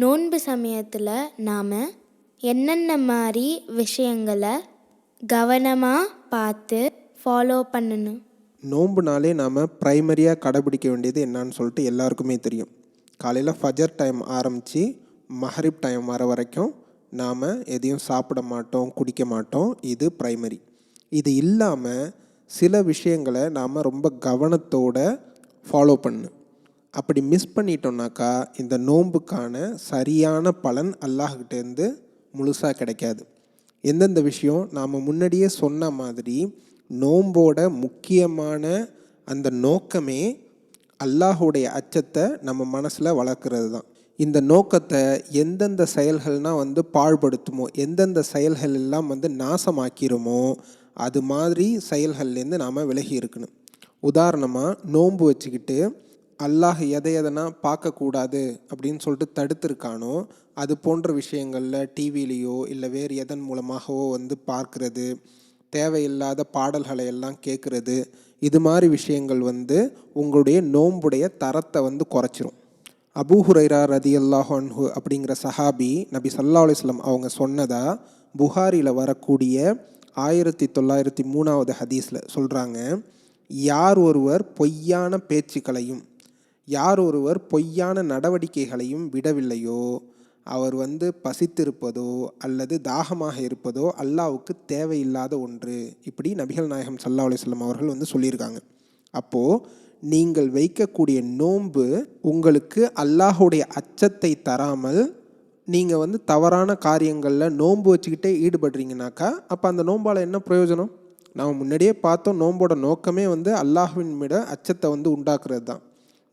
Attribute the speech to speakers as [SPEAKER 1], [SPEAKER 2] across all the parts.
[SPEAKER 1] நோன்பு சமயத்தில் நாம் என்னென்ன மாதிரி விஷயங்களை கவனமாக பார்த்து ஃபாலோ பண்ணணும்?
[SPEAKER 2] நோன்புனாலே நாம் ப்ரைமரியாக கடைபிடிக்க வேண்டியது என்னன்னு சொல்லிட்டு எல்லாருக்குமே தெரியும். காலையில் ஃபஜர் டைம் ஆரம்பித்து மஹரிப் டைம் வர வரைக்கும் நாம் எதையும் சாப்பிட மாட்டோம், குடிக்க மாட்டோம். இது ப்ரைமரி. இது இல்லாமல் சில விஷயங்களை நாம் ரொம்ப கவனத்தோடு ஃபாலோ பண்ணணும். அப்படி மிஸ் பண்ணிட்டோம்னாக்கா இந்த நோன்புக்கான சரியான பலன் அல்லாஹ்கிட்டேருந்து முழுசாக கிடைக்காது. எந்தெந்த விஷயம் நாம் முன்னாடியே சொன்ன மாதிரி நோம்போட முக்கியமான அந்த நோக்கமே அல்லாஹுடைய அச்சத்தை நம்ம மனசில் வளர்க்குறது தான். இந்த நோக்கத்தை எந்தெந்த செயல்கள்னால் பாழ்படுத்துமோ, எந்தெந்த செயல்கள் எல்லாம் நாசமாக்கிருமோ அது மாதிரி செயல்கள்லேருந்து நாம் விலகி இருக்கணும். உதாரணமாக நோன்பு வச்சுக்கிட்டு அல்லாஹ் எதைனா பார்க்கக்கூடாது அப்படின்னு சொல்லிட்டு தடுத்துருக்கானோ அது போன்ற விஷயங்களில் டிவிலேயோ இல்லை வேறு எதன் மூலமாகவோ பார்க்குறது, தேவையில்லாத பாடல்களை எல்லாம் கேட்குறது, இது மாதிரி விஷயங்கள் உங்களுடைய நோன்புடைய தரத்தை குறைச்சிரும். அபூ ஹுரைரா ரதியல்லாஹு அன்ஹு அப்படிங்கிற சஹாபி நபி ஸல்லல்லாஹு அலைஹி வஸல்லம் அவங்க சொன்னதா புகாரியில் வரக்கூடிய 1903 ஹதீஸில் சொல்கிறாங்க. யார் ஒருவர் பொய்யான பேச்சுக்களையும் யார் ஒருவர் பொய்யான நடவடிக்கைகளையும் விடவில்லையோ அவர் பசித்திருப்பதோ அல்லது தாகமாக இருப்பதோ அல்லாஹ்வுக்கு தேவையில்லாத ஒன்று. இப்படி நபிகள் நாயகம் ஸல்லல்லாஹு அலைஹி வஸல்லம் அவர்கள் சொல்லியிருக்காங்க. அப்போது நீங்கள் வைக்கக்கூடிய நோன்பு உங்களுக்கு அல்லாஹுடைய அச்சத்தை தராமல் நீங்கள் தவறான காரியங்களில் நோன்பு வச்சுக்கிட்டே ஈடுபடுறீங்கனாக்கா அப்போ அந்த நோன்பால் என்ன பிரயோஜனம்? நாம் முன்னாடியே பார்த்தோம், நோன்போட நோக்கமே அல்லாஹ்வின் மீது அச்சத்தை உண்டாக்குறது தான்.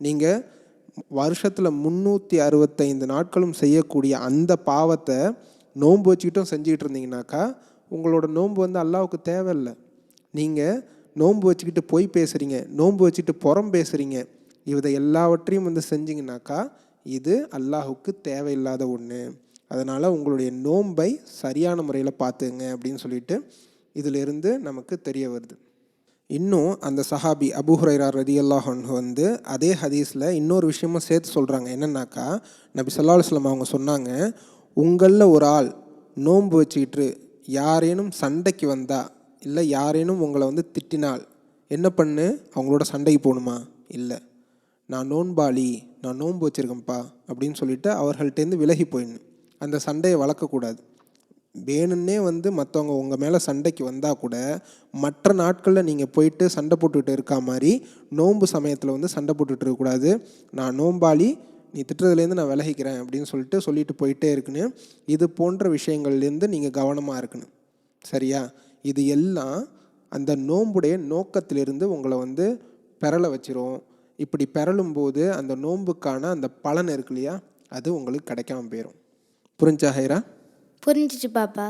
[SPEAKER 2] நீங்கள் வருஷத்தில் 365 நாட்களும் செய்யக்கூடிய அந்த பாவத்தை நோன்பு வச்சுக்கிட்டும் செஞ்சுக்கிட்டு இருந்தீங்கனாக்கா உங்களோட நோன்பு அல்லாஹ்வுக்கு தேவையில்லை. நீங்கள் நோன்பு வச்சுக்கிட்டு பொய் பேசுகிறீங்க, நோன்பு வச்சுக்கிட்டு புறம் பேசுகிறீங்க, இதை எல்லாவற்றையும் செஞ்சிங்கனாக்கா இது அல்லாஹ்வுக்கு தேவையில்லாத ஒன்று. அதனால் உங்களுடைய நோன்பை சரியான முறையில் பார்த்துங்க அப்படின்னு சொல்லிட்டு இதிலிருந்து நமக்கு தெரிய வருது. இன்னும் அந்த சஹாபி அபூ ஹுரைரா ரதியல்லாஹு அன்ஹு அதே ஹதீஸில் இன்னொரு விஷயமும் சேர்த்து சொல்கிறாங்க. என்னன்னாக்கா நபி ஸல்லல்லாஹு அலைஹி வஸல்லம் அவங்க சொன்னாங்க, உங்களில் ஒரு ஆள் நோன்பு வச்சுக்கிட்டு யாரேனும் சண்டைக்கு வந்தா இல்லை யாரேனும் உங்களை திட்டினால் என்ன பண்ணு? அவங்களோட சண்டைக்கு போகணுமா? இல்லை, நான் நோன்பாளி, நான் நோன்பு வச்சுருக்கேன்ப்பா அப்படின்னு சொல்லிட்டு அவர்கள்ட்டேருந்து விலகி போயிடணும். அந்த சண்டையை வளர்க்கக்கூடாது. வேணுன்னே மற்றவங்க உங்கள் மேலே சண்டைக்கு வந்தால் கூட மற்ற நாட்களில் நீங்கள் போயிட்டு சண்டை போட்டுக்கிட்டு இருக்கா மாதிரி நோன்பு சமயத்தில் சண்டை போட்டுகிட்டு இருக்கக்கூடாது. நான் நோன்பாளி, நீ திட்டுறதுலேருந்து நான் விலகிக்கிறேன் அப்படின்னு சொல்லிட்டு போயிட்டே இருக்கணும். இது போன்ற விஷயங்கள்லேருந்து நீங்கள் கவனமாக இருக்கணும். சரியா? இது எல்லாம் அந்த நோன்புடைய நோக்கத்திலிருந்து உங்களை பெறலை வச்சிரும். இப்படி பெறலும்போது அந்த நோன்புக்கான அந்த பலன் இருக்கு இல்லையா, அது உங்களுக்கு கிடைக்காம போயிடும். புரிஞ்சா ஹைரா?
[SPEAKER 1] புரிஞ்சிச்சு பாப்பா.